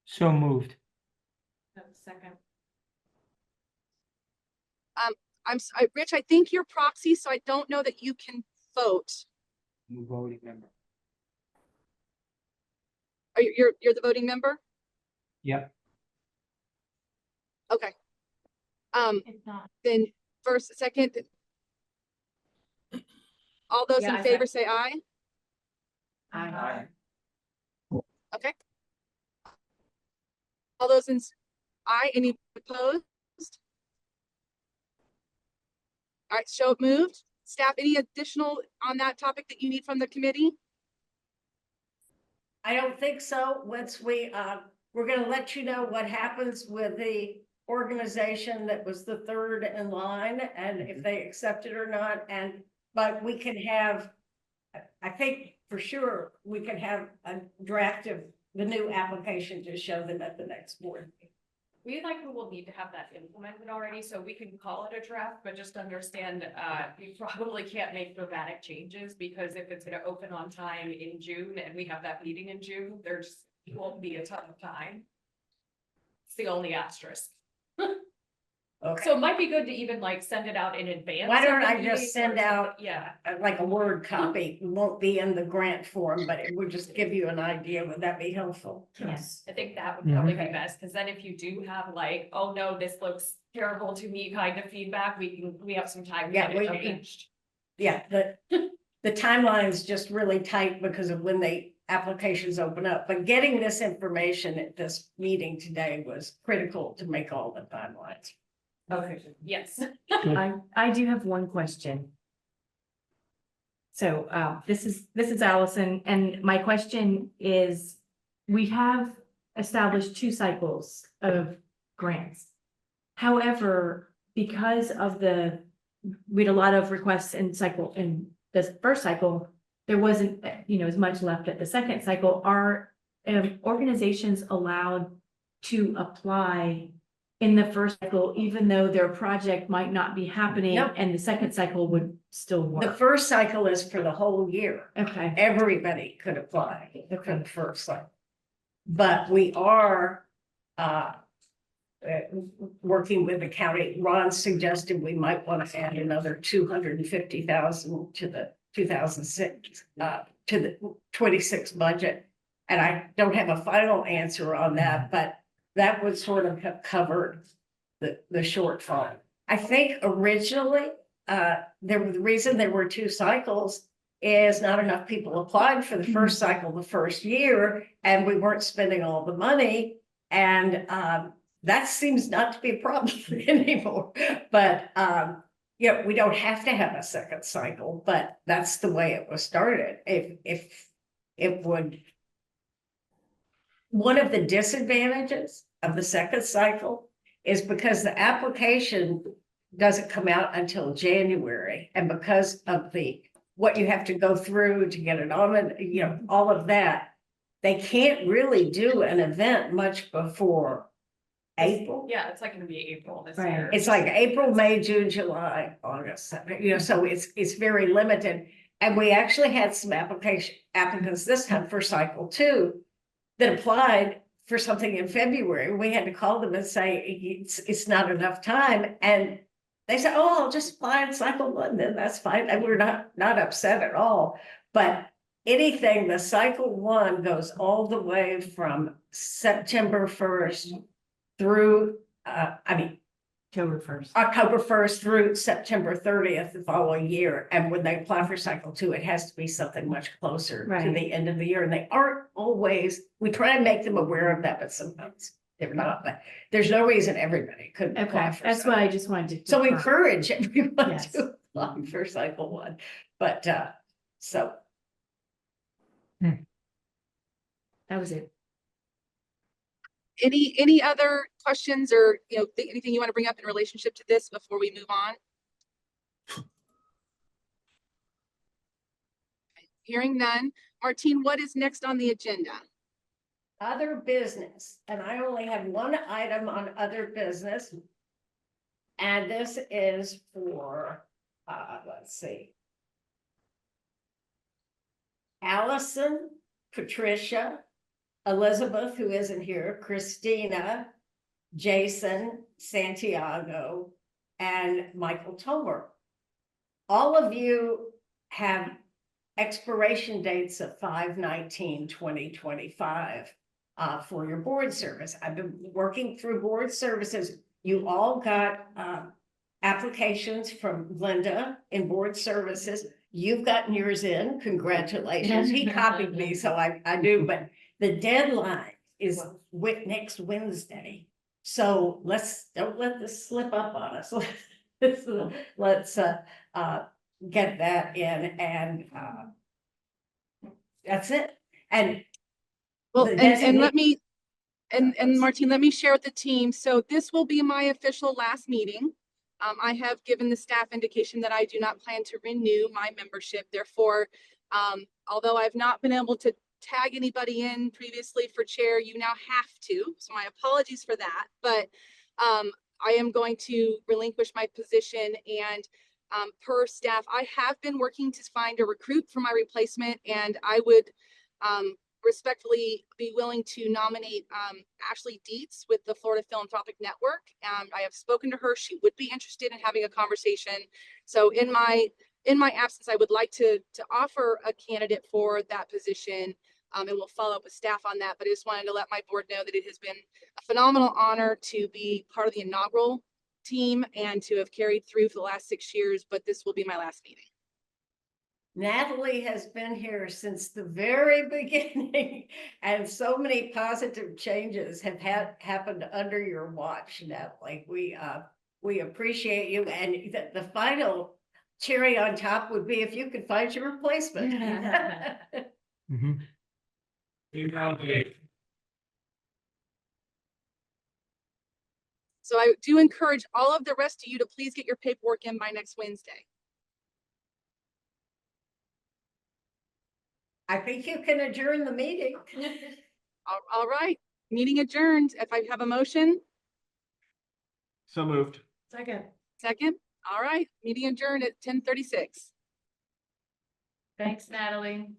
So moved. Second. Rich, I think you're proxy, so I don't know that you can vote. New voting member. Are you're the voting member? Yep. Okay. If not, Then first, second. All those Yeah, in I favor say aye. Aye. Okay. All those in aye, any opposed? All right, show it moved. Staff, any additional on that topic that you need from the committee? I don't think so. Once we're gonna let you know what happens with the organization that was the third in line and if they accept it or not. But we can have, I think for sure, we can have a draft of the new application to show them at the next board. We likely will need to have that implemented already, so we can call it a draft, but just understand, you probably can't make dramatic changes, because if it's gonna open on time in June and we have that meeting in June, there's won't be a ton of time. It's the only asterisk. Okay, So it might be good to even like send it out in advance. why don't of the I meeting just send or something. out Yeah, like a Word copy, it won't be in the grant form, but it would just give you an idea. Would that be helpful? Yes. I think that would probably be best, because then if you do have like, oh no, this looks terrible to me kind of feedback, we have some time to Yeah, get it we- changed. Yeah, the timeline's just really tight because of when the applications open up, but getting this information at this meeting today was critical to make all the timelines. Okay, yes. I do have one question. So, this is Allison, and my question is, we have established 2 cycles of grants. However, because of we had a lot of requests in this first cycle, there wasn't, as much left at the second cycle. Are organizations allowed to apply in the first cycle, even though their project might not be happening? Nope. And the second cycle would still The work? first cycle is for the whole year. Okay, Everybody could apply for Okay. the first cycle. But we are working with the county. Ron suggested we might want to add another 250,000 to the 2006 to the 26 budget. And I don't have a final answer on that, but that would sort of have covered the shortfall. I think originally, the reason there were 2 cycles is not enough people applied for the first cycle the first year, and we weren't spending all the money. And that seems not to be a problem anymore. But we don't have to have a second cycle, but that's the way it was started. If it would. One of the disadvantages of the second cycle is because the application doesn't come out until January, and because of what you have to go through to get it on, and all of that, they can't really do an event much before April. Yeah, it's like gonna be April this Right. year. It's like April, May, June, July, August, so it's very limited. And we actually had some applicants this time for cycle 2 that applied for something in February. We had to call them and say, it's not enough time. And they said, oh, I'll just apply in cycle 1, then that's fine. And we're not upset at all. But anything, the cycle 1 goes all the way from September 1st through, October 1st. October 1st through September 30th the following year. And when they apply for cycle 2, it has to be something much closer to Right. the end of the year. And they aren't always, we try and make them aware of that, but sometimes they're not. But there's no reason everybody couldn't apply Okay, for that's cycle. why I just wanted to. So we confirm. encourage everyone Yes. to apply for cycle 1. But so That was it. Any other questions or, anything you want to bring up in relationship to this before we move on? Hearing none. Martine, what is next on the agenda? other business, and I only have one item on other business. And this is for, let's see. Allison, Patricia, Elizabeth, who isn't here, Christina, Jason, Santiago, and Michael Tomer. All of you have expiration dates of 5/19/2025 for your board service. I've been working through board services. You all got applications from Linda in board services. You've gotten yours in. Congratulations. He copied me, so I do, but the deadline is next Wednesday. So don't let this slip up on us. Let's get that in, and that's it. And Well, the and let designate- me, and Martine, let me share with the team. So this will be my official last meeting. I have given the staff indication that I do not plan to renew my membership. Therefore, although I've not been able to tag anybody in previously for chair. You now have to, so my apologies for that. But I am going to relinquish my position, and per staff, I have been working to find a recruit for my replacement, and I would respectfully be willing to nominate Ashley Dietz with the Florida Philanthropic Network. I have spoken to her. She would be interested in having a conversation. So in my absence, I would like to offer a candidate for that position. And we'll follow up with staff on that, but I just wanted to let my board know that it has been a phenomenal honor to be part of the inaugural team and to have carried through for the last 6 years, but this will be my last meeting. Natalie has been here since the very beginning, and so many positive changes have happened under your watch, Natalie. We appreciate you, and the final cherry on top would be if you could find your replacement. Mhm. So I do encourage all of the rest of you to please get your paperwork in by next Wednesday. I think you can adjourn the meeting. All right, meeting adjourned. If I have a motion, So moved. Second. second. All right, meeting adjourned at 10:36. Thanks, Natalie.